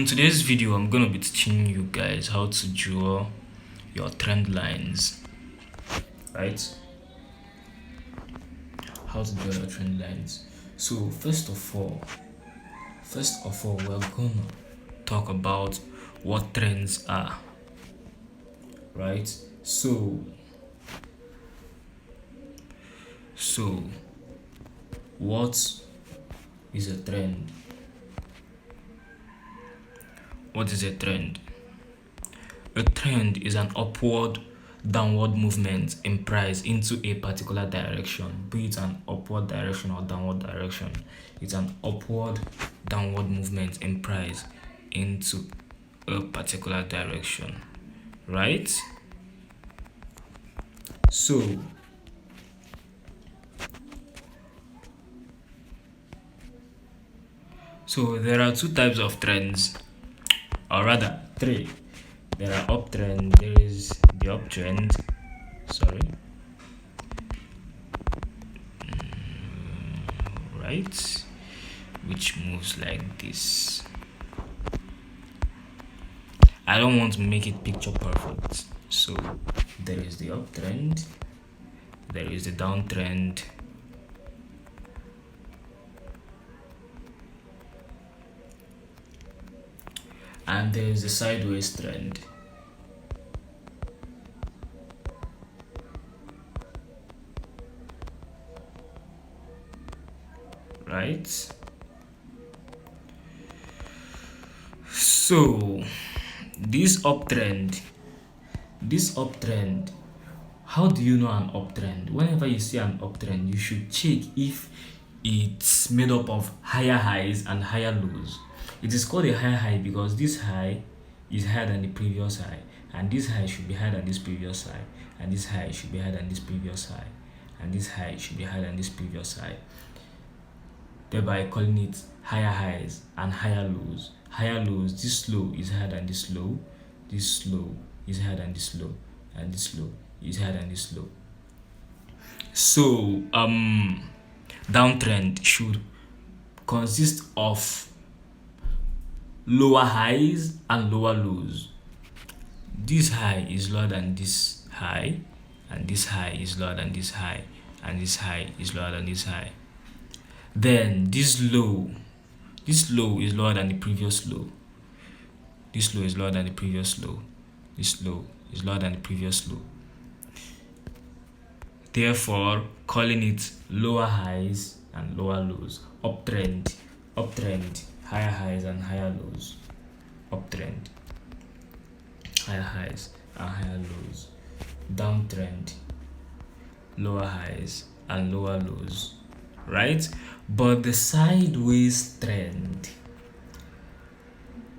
In today's video, I'm going to be teaching you guys how to draw your trend lines, right? How to draw your trend lines. So first of all, we're gonna talk about what trends are, right? So what is a trend? What is a trend? A trend is an downward movement in price into a particular direction, be it an upward direction or downward direction. It's an upward downward movement in price into a particular direction, right? So there are two types of trends, or rather three. There are uptrend, there is the uptrend, right, which moves like this. I don't want to make it picture perfect, so there is the uptrend, there is the downtrend, and there is the sideways trend. Right? So this uptrend, how do you know an uptrend? Whenever you see an uptrend, you should check if it's made up of higher highs and higher lows. It is called a higher high because this high is higher than the previous high, and this high should be higher than this previous high, and this high should be higher than this previous high, and this high should be higher than this previous high, thereby calling it higher highs and higher lows. Higher lows, this low is higher than this low, this low is higher than this low, and this low is higher than this low. So downtrend should consist of lower highs and lower lows. This high is lower than this high, and this high is lower than this high, and this high is lower than this high. Then this low is lower than the previous low. This low is lower than the previous low. This low is lower than the previous low. Therefore, calling it lower highs and lower lows. Uptrend, higher highs and higher lows. Uptrend, higher highs and higher lows. Downtrend, lower highs and lower lows. Right? But the sideways trend,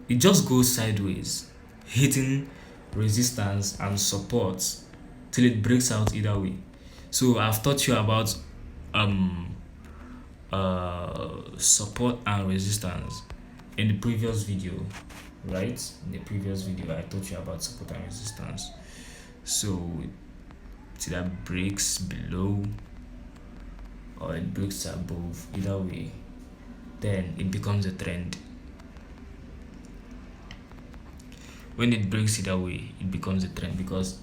it just goes sideways, hitting resistance and support till it breaks out either way. So I've taught you about support and resistance in the previous video, right? In the previous video I taught you about support and resistance. So it either breaks below or it breaks above, either way, then it becomes a trend. When it breaks either way, it becomes a trend, because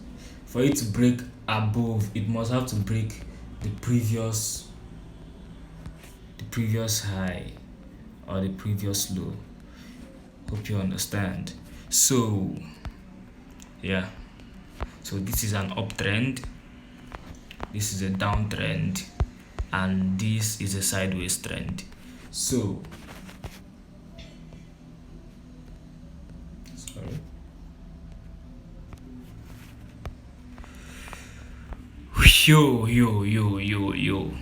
for it to break above, it must have to break the previous high or the previous low. Hope you understand. So yeah, so this is an uptrend, this is a downtrend, and this is a sideways trend. So yo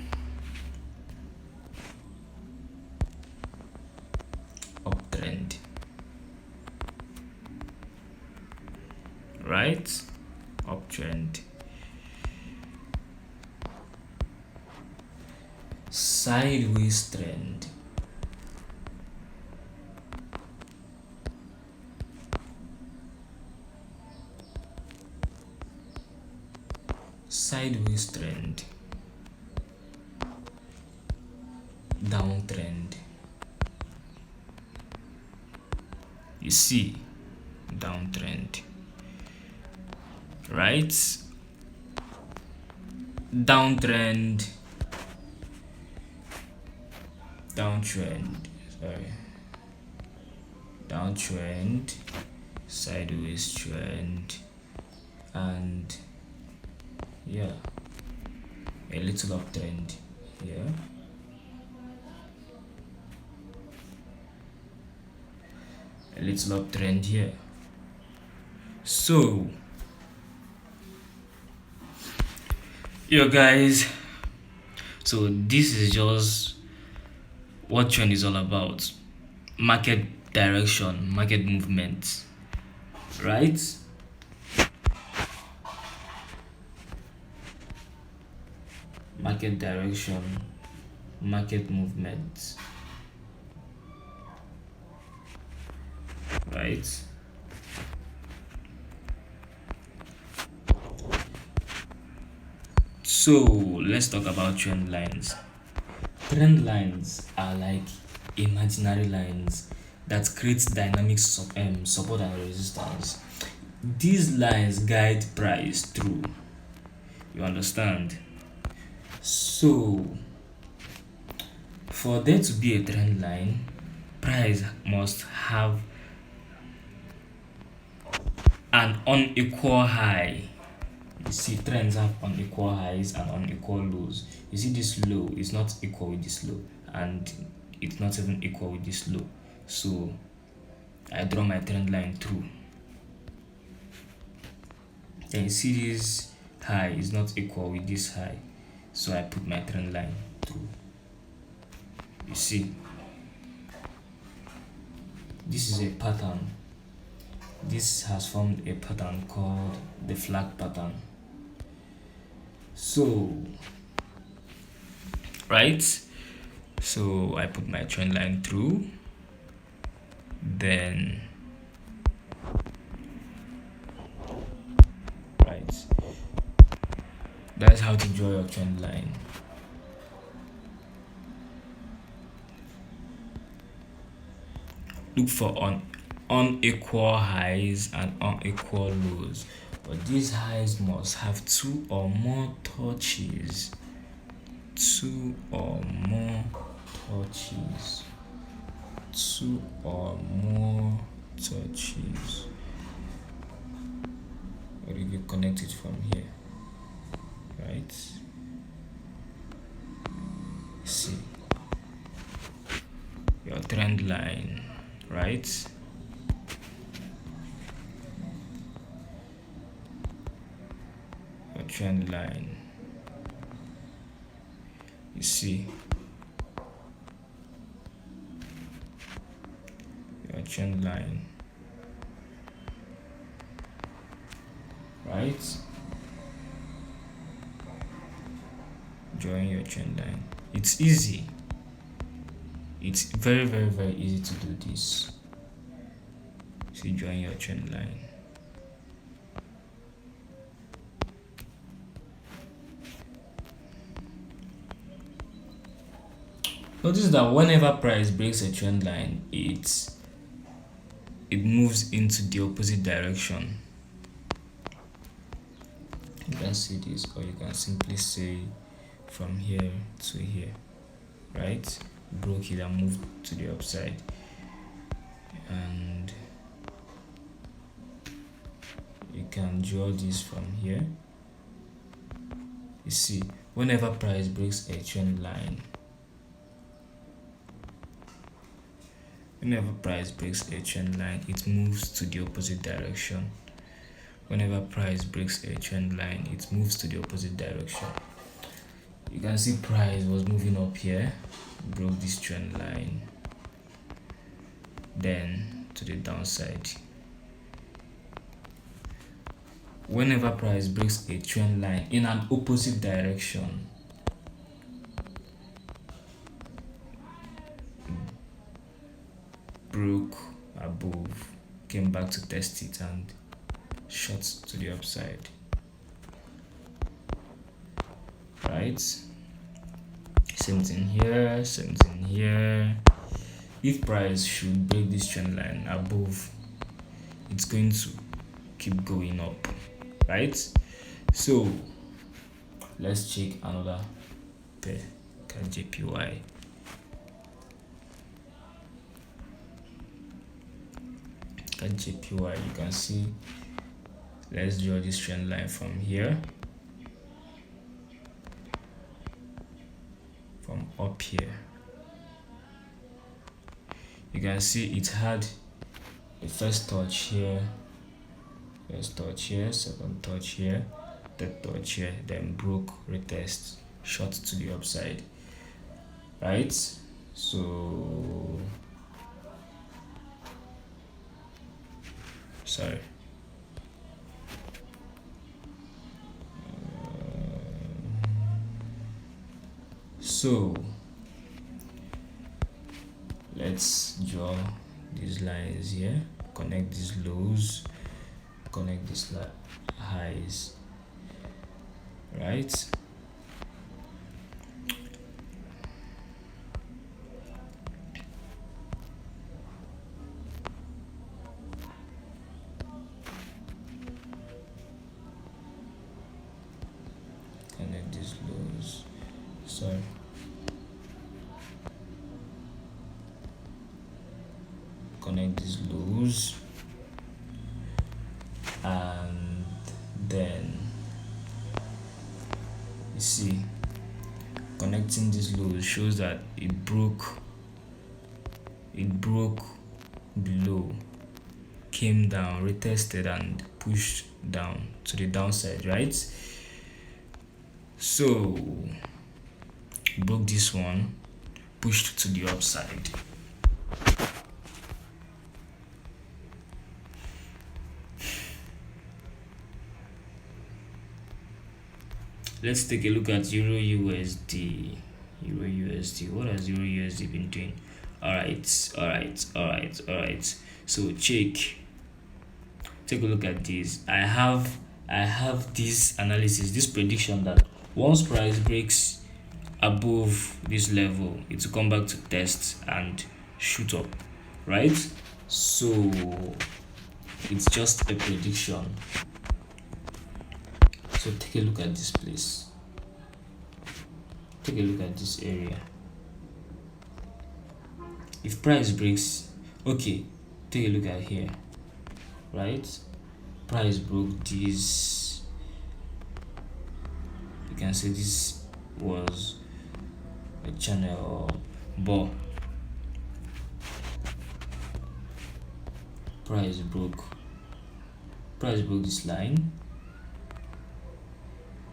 uptrend, right? Uptrend, sideways trend, sideways trend, downtrend. You see, downtrend, right? Downtrend, downtrend, sideways trend, and yeah, a little uptrend here, a little uptrend here. So yo guys, so this is just what trend is all about: market direction, market movement, right? Market direction, market movement, right? So let's talk about trend lines. Trend lines are like imaginary lines that create dynamic support and resistance. These lines guide price through. You understand? So for there to be a trend line, price must have an unequal high. You see, trends have unequal highs and unequal lows. You see, this low is not equal with this low, and it's not even equal with this low. So I draw my trend line through. Then you see this high is not equal with this high, so I put my trend line through. You see, this is a pattern. This has formed a pattern called the flag pattern. So right, so I put my trend line through, then right, that's how to draw your trend line. Look for unequal highs and unequal lows, but these highs must have two or more touches. Two or more touches. Or if you connect it from here, right? See your trend line, right? Your trend line. You see your trend line, right? Drawing your trend line. It's easy. It's very, very, very easy to do this. See, drawing your trend line. Notice that whenever price breaks a trend line, it moves into the opposite direction. You can see this, or you can simply say from here to here, right? Broke it and moved to the upside, and you can draw this from here. You see, whenever price breaks a trend line, whenever price breaks a trend line, it moves to the opposite direction. Whenever price breaks a trend line, it moves to the opposite direction. You can see price was moving up here, broke this trend line, then to the downside. Whenever price breaks a trend line in an opposite direction, broke above, came back to test it and shot to the upside, right? Same thing here, same thing here. If price should break this trend line above it's going to keep going up, right? So let's check another pair. JPY. JPY, you can see, let's draw this trend line from here, from up here. You can see it had the first touch here, second touch here, third touch here, then broke, retest, shot to the upside, right? So sorry, so let's draw these lines here, connect these lows, connect these highs, right? Connect these lows, sorry, connect these lows, and then you see connecting these lows shows that it broke below, came down, retested, and pushed down to the downside, right? So broke this one, pushed to the upside. Let's take a look at Euro USD. What has Euro USD been doing? All right. So take a look at this. I have this analysis, this prediction that once price breaks above this level, it will come back to test and shoot up, right? So it's just a prediction. So take a look at this place. Take a look at this area. If price breaks, okay, take a look at here, right? Price broke this. You can see this was a channel, but price broke this line,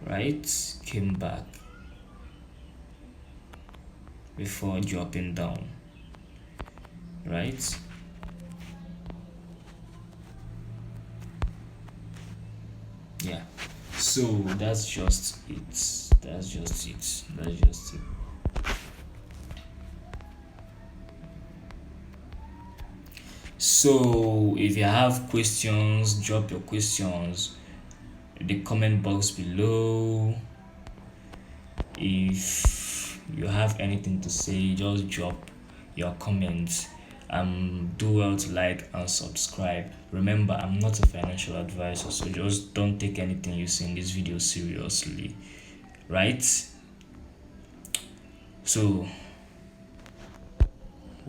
right? Came back before dropping down, right? Yeah, so that's just it. So if you have questions, drop your questions in the comment box below. If you have anything to say, just drop your comments. Do well to like and subscribe. Remember, I'm not a financial advisor, so just don't take anything you see in this video seriously, right? So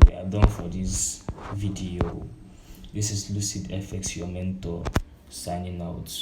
we are done for this video. This is Lucid FX, your mentor, signing out.